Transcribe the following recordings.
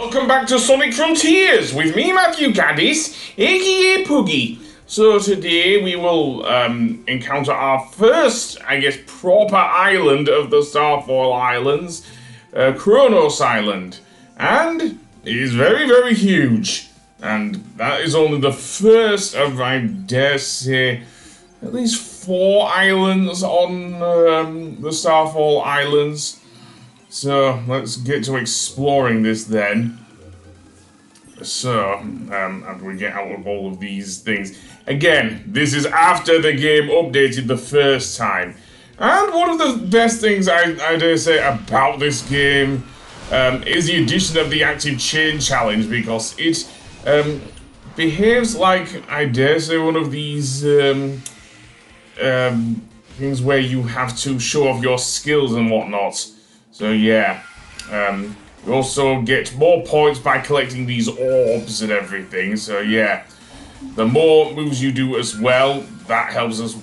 Welcome back to Sonic Frontiers with me, Matthew Gaddis, aka Puggy. So today we will encounter our first, I guess, proper island of the Starfall Islands, Kronos Island. And it is very, very huge. And that is only the first of, I dare say, at least 4 islands on the Starfall Islands. So let's get to exploring this then. So, after we get out of all of these things. Again, this is after the game updated the first time. And one of the best things I dare say about this game is the addition of the active chain challenge, because it behaves like, I dare say, one of these things where you have to show off your skills and whatnot. So yeah, you also get more points by collecting these orbs and everything. So yeah, the more moves you do as well, that helps us,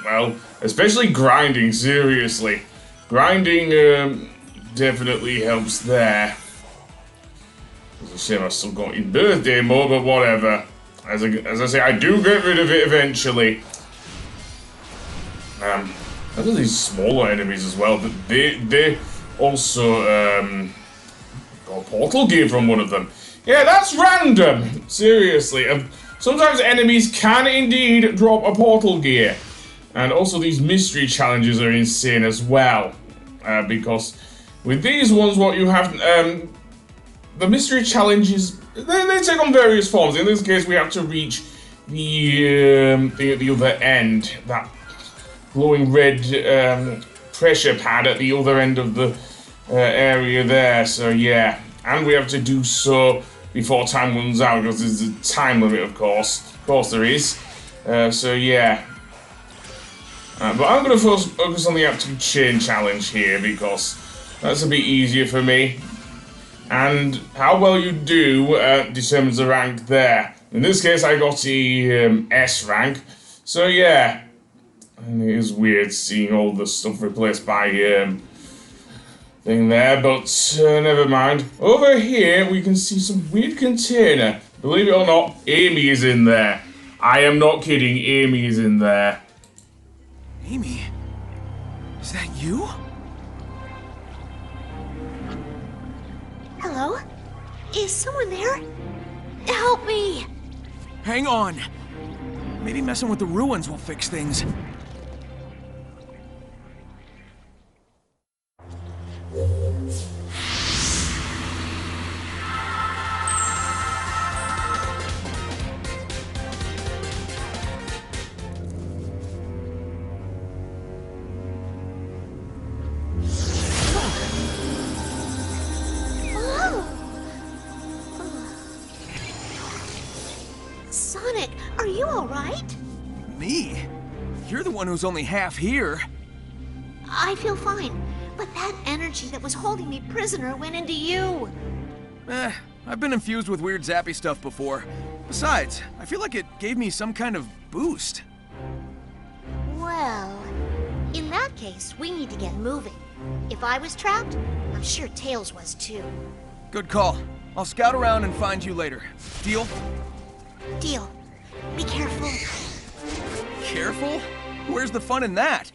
well, especially grinding, seriously. Grinding definitely helps there. It's a shame I still got in birthday mode, but whatever. As I say, I do get rid of it eventually. Look at these smaller enemies as well, but they also got a portal gear from one of them. Yeah, that's random, seriously. Sometimes enemies can indeed drop a portal gear. And also these mystery challenges are insane as well. Because with these ones, what you have, the mystery challenges, they take on various forms. In this case, we have to reach the thing at the other end, that glowing red pressure pad at the other end of the area there. So yeah, and we have to do so before time runs out, because there's a time limit, of course. Of course there is. So yeah. But I'm going to focus on the active chain challenge here, because that's a bit easier for me. And how well you do determines the rank there. In this case, I got the S rank. So yeah. And it is weird seeing all the stuff replaced by thing there, but never mind. Over here we can see some weird container. Believe it or not, Amy is in there. I am not kidding, Amy is in there. Amy? Is that you? Hello? Is someone there? Help me! Hang on. Maybe messing with the ruins will fix things. Sonic, are you alright? Me? You're the one who's only half here. I feel fine, but that energy that was holding me prisoner went into you. I've been infused with weird zappy stuff before. Besides, I feel like it gave me some kind of boost. Well, in that case, we need to get moving. If I was trapped, I'm sure Tails was too. Good call. I'll scout around and find you later. Deal? Deal. Be careful. Careful? Where's the fun in that?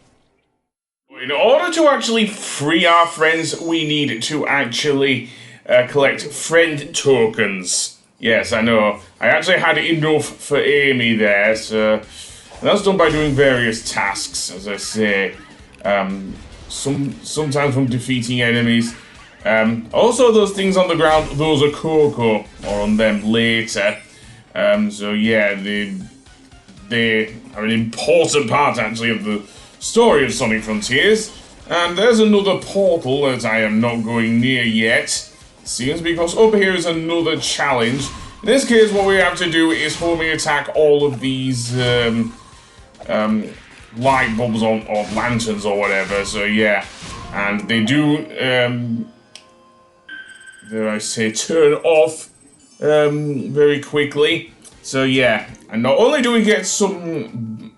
In order to actually free our friends, we need to actually collect friend tokens. Yes, I know. I actually had enough for Amy there, so... And that's done by doing various tasks, as I say. Sometimes from defeating enemies. Also, those things on the ground, those are Coco, or on them later. So yeah, they are an important part, actually, of the story of Sonic Frontiers. And there's another portal that I am not going near yet, it seems, because up here is another challenge. In this case, what we have to do is homing attack all of these light bulbs or lanterns or whatever. So yeah, and they do, dare I say, turn off very quickly. So yeah, and not only do we get some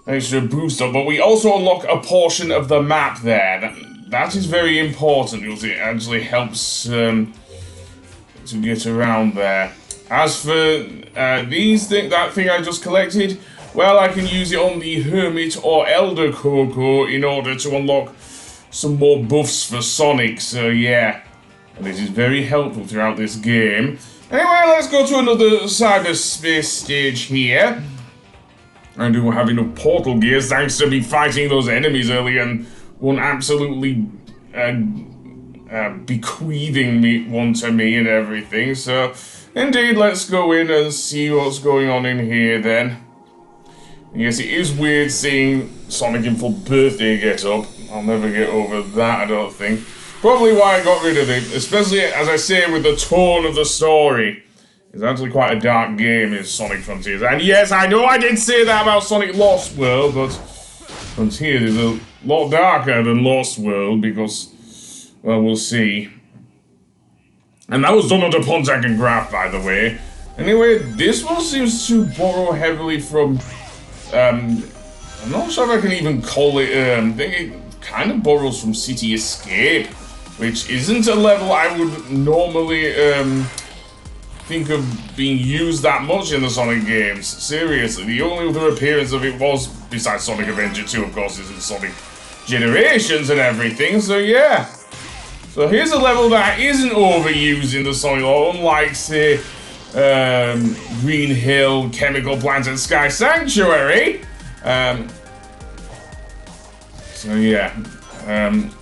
extra boost up, but we also unlock a portion of the map there. that is very important because it actually helps to get around there. As for that thing I just collected, well, I can use it on the Hermit or Elder Coco in order to unlock some more buffs for Sonic, so yeah. And it is very helpful throughout this game. Anyway, let's go to another cyberspace stage here. I do have enough portal gears thanks to me fighting those enemies earlier and one absolutely bequeathing one to me and everything, so indeed, let's go in and see what's going on in here then. Yes, it is weird seeing Sonic in full birthday get-up. I'll never get over that, I don't think. Probably why I got rid of it, especially, as I say, with the tone of the story. It's actually quite a dark game, is Sonic Frontiers. And yes, I know I did say that about Sonic Lost World, but Frontiers is a lot darker than Lost World because, well, we'll see. And that was done under Pontac and Graph, by the way. Anyway, this one seems to borrow heavily from, I'm not sure if I can even call it, I think it kind of borrows from City Escape, which isn't a level I would normally, think of being used that much in the Sonic games. Seriously, the only other appearance of it was, besides Sonic Adventure 2, of course, is in Sonic Generations and everything, so yeah. So here's a level that isn't overused in the Sonic lore, unlike, say, Green Hill, Chemical Plant, and Sky Sanctuary. So yeah,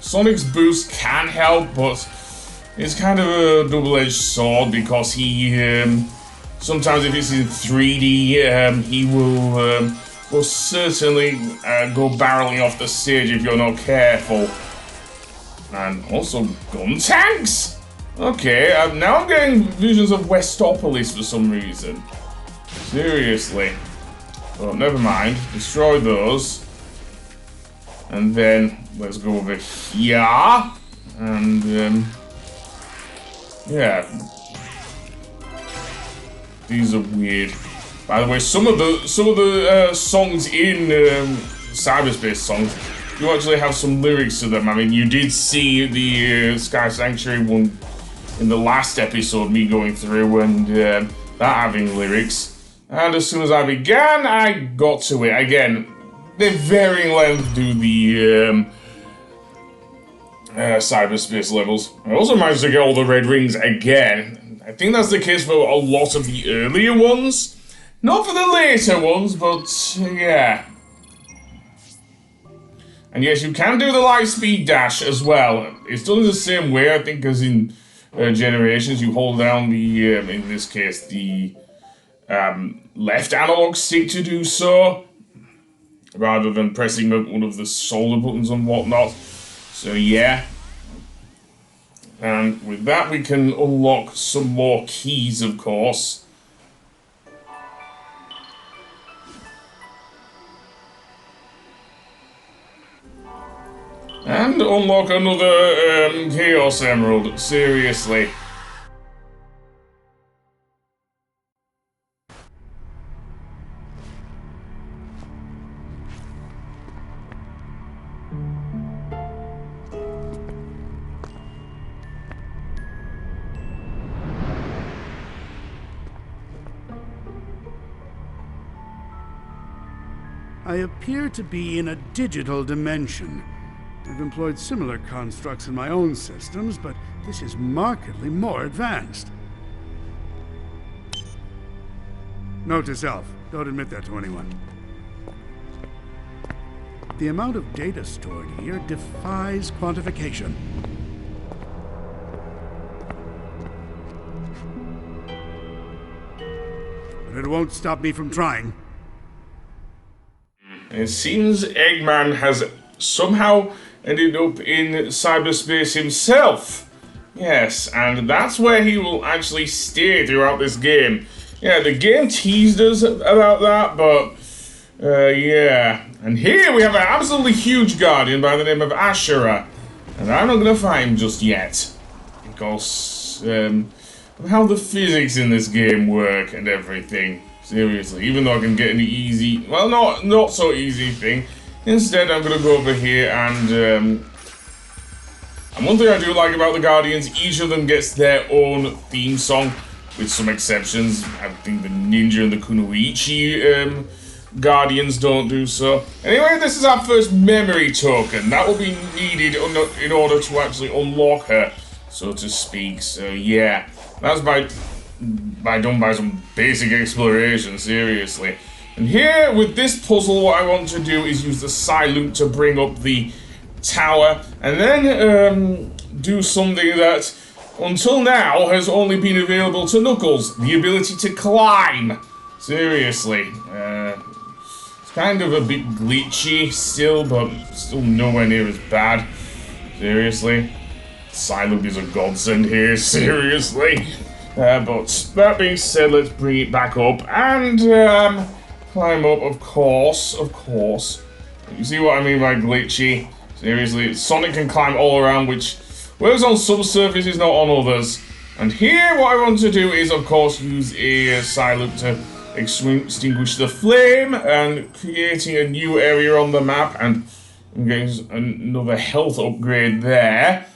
Sonic's boost can help, but it's kind of a double-edged sword because he, sometimes if it's in 3D, he will certainly go barreling off the stage if you're not careful. And also gun tanks! Okay, now I'm getting visions of Westopolis for some reason. Seriously. Well, never mind. Destroy those. And then, let's go over here. And, yeah. These are weird. By the way, some of the songs in cyberspace songs do actually have some lyrics to them. I mean, you did see the Sky Sanctuary one in the last episode, me going through and that having lyrics. And as soon as I began, I got to it. Again, they varying length do the cyberspace levels. I also managed to get all the red rings again. I think that's the case for a lot of the earlier ones. Not for the later ones, but yeah. And yes, you can do the light speed dash as well. It's done the same way, I think, as in Generations. You hold down the, in this case, the left analog stick to do so, rather than pressing one of the shoulder buttons and whatnot. So yeah. And with that, we can unlock some more keys, of course. And unlock another Chaos Emerald, seriously. I appear to be in a digital dimension. I've employed similar constructs in my own systems, but this is markedly more advanced. Note to self, don't admit that to anyone. The amount of data stored here defies quantification. But it won't stop me from trying. It seems Eggman has somehow ended up in cyberspace himself. Yes, and that's where he will actually stay throughout this game. Yeah, the game teased us about that, but yeah. And here we have an absolutely huge guardian by the name of Ashura. And I'm not going to fight him just yet, because of how the physics in this game work and everything. Seriously, even though I can get an easy, well, not so easy thing. Instead, I'm going to go over here and And one thing I do like about the Guardians, each of them gets their own theme song, with some exceptions. I think the Ninja and the Kunoichi Guardians don't do so. Anyway, this is our first memory token. That will be needed in order to actually unlock her, so to speak. So yeah, that's done by some basic exploration, seriously. And here, with this puzzle, what I want to do is use the Psy-Loop to bring up the tower, and then do something that, until now, has only been available to Knuckles. The ability to climb. Seriously. It's kind of a bit glitchy still, but still nowhere near as bad. Seriously. Psy-Loop is a godsend here, seriously. But that being said, let's bring it back up and climb up, of course. You see what I mean by glitchy? Seriously, Sonic can climb all around, which works on some surfaces, not on others. And here, what I want to do is, of course, use a Psy-Loop to extinguish the flame, and creating a new area on the map, and getting another health upgrade there.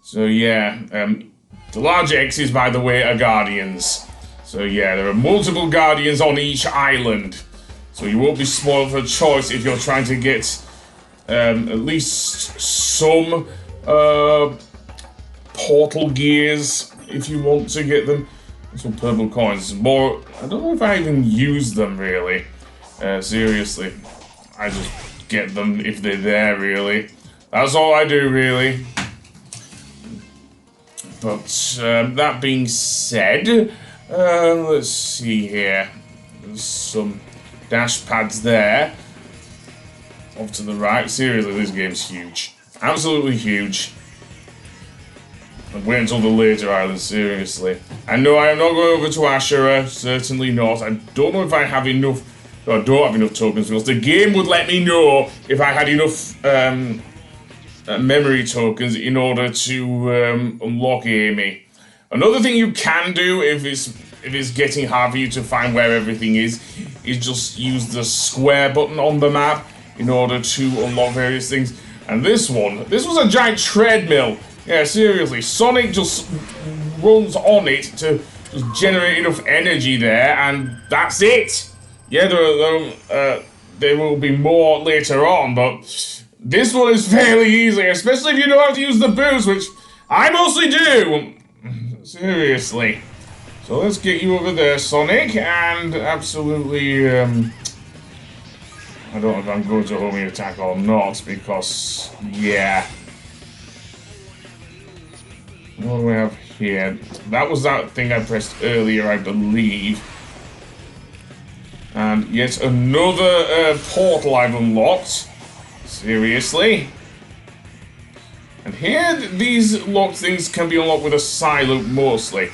So yeah, the large X's, by the way, are Guardians. So yeah, there are multiple Guardians on each island. So you won't be spoiled for choice if you're trying to get at least some portal gears, if you want to get them. Some purple coins. More, I don't know if I even use them, really. Seriously. I just get them if they're there, really. That's all I do, really. But that being said, let's see here. There's some dash pads there. Off to the right. Seriously, this game's huge. Absolutely huge. And wait until the later islands, seriously. And no, I am not going over to Ashura. Certainly not. I don't know if I have enough. I don't have enough tokens, because the game would let me know if I had enough memory tokens in order to unlock Amy. Another thing you can do if it's getting hard for you to find where everything is just use the square button on the map in order to unlock various things. And this was a giant treadmill. Yeah, seriously, Sonic just runs on it to just generate enough energy there, and that's it. Yeah, there will be more later on, but this one is fairly easy, especially if you know how to use the boost, which I mostly do. Seriously. So let's get you over there, Sonic, and absolutely, I don't know if I'm going to homing attack or not, because, yeah. What do we have here? That was that thing I pressed earlier, I believe. And yet another portal I've unlocked. Seriously. And here, these locked things can be unlocked with a Psy-Loop mostly.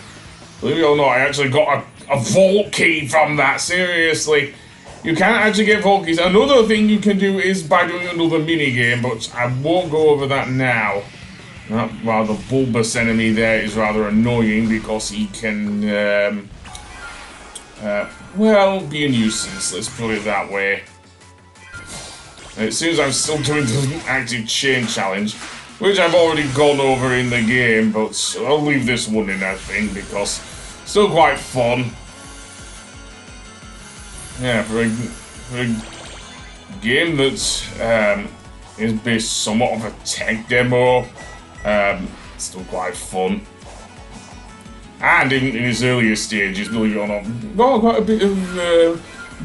Believe it or not, I actually got a vault key from that, seriously. You can actually get vault keys. Another thing you can do is by doing another mini-game, but I won't go over that now. Well, the bulbous enemy there is rather annoying because he can, well, be a nuisance, let's put it that way. And it seems I'm still doing the active chain challenge, which I've already gone over in the game, but I'll leave this one in, I think, because it's still quite fun. Yeah, for a game that is based somewhat of a tech demo, it's still quite fun. And in its earlier stages, believe it or not, got quite a bit of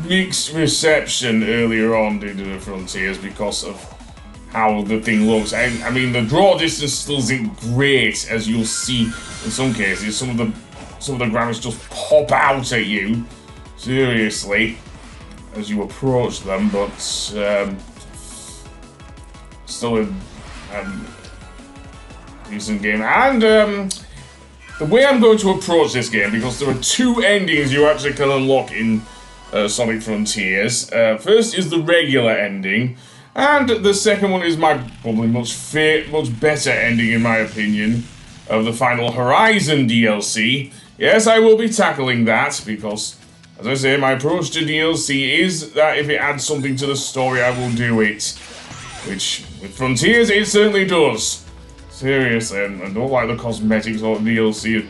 mixed reception earlier on into the Frontiers because of how the thing looks. I mean, the draw distance still isn't great, as you'll see in some cases. Some of the graphics just pop out at you, seriously, as you approach them. But still a decent game. And the way I'm going to approach this game, because there are two endings you actually can unlock in Sonic Frontiers. First is the regular ending, and the second one is my probably much better ending, in my opinion, of the Final Horizon DLC. Yes, I will be tackling that, because, as I say, my approach to DLC is that if it adds something to the story, I will do it. Which With Frontiers, it certainly does. Seriously, I don't like the cosmetics or DLC.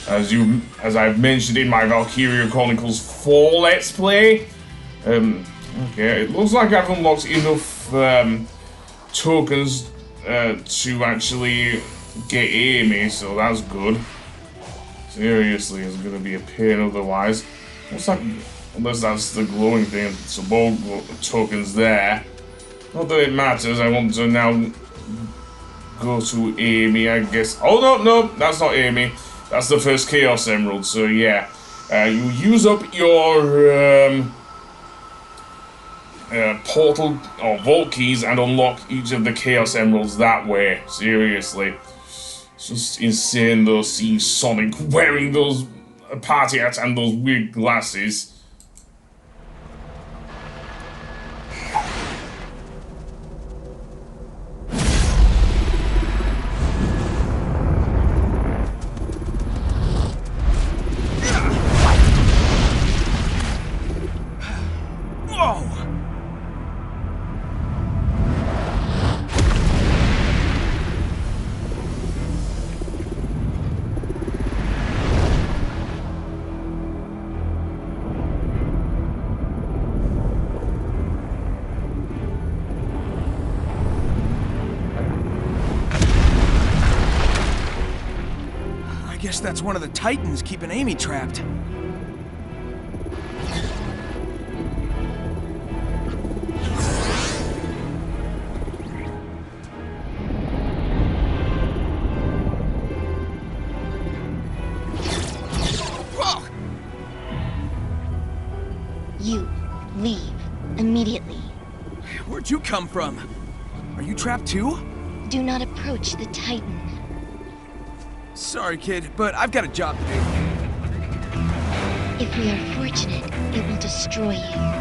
As I've mentioned in my Valkyria Chronicles 4 Let's Play. Okay, it looks like I've unlocked enough tokens to actually get Amy, so that's good. Seriously, it's gonna be a pain otherwise. What's that? Unless that's the glowing thing. So both tokens there. Not that it matters. I want to now go to Amy, I guess. Oh no, that's not Amy. That's the first Chaos Emerald. So yeah, you use up your portal or vault keys and unlock each of the Chaos Emeralds that way. Seriously. It's just insane though, seeing Sonic wearing those party hats and those weird glasses. I guess that's one of the Titans keeping Amy trapped. You leave immediately. Where'd you come from? Are you trapped too? Do not approach the Titan. Sorry, kid, but I've got a job to do. If we are fortunate, it will destroy you.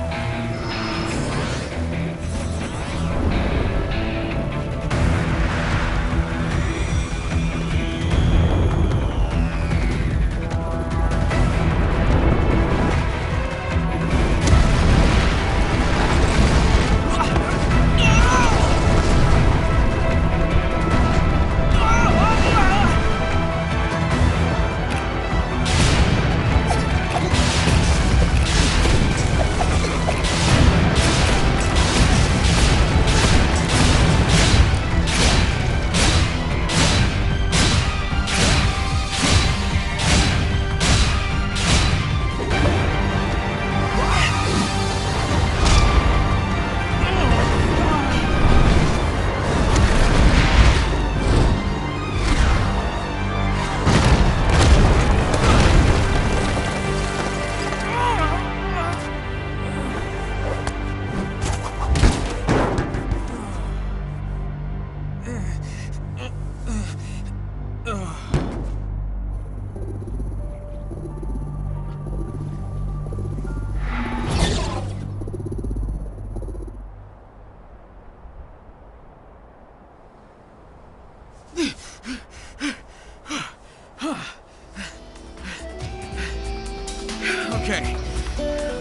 Okay,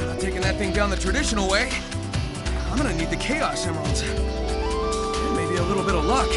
not taking that thing down the traditional way. I'm gonna need the Chaos Emeralds. And maybe a little bit of luck.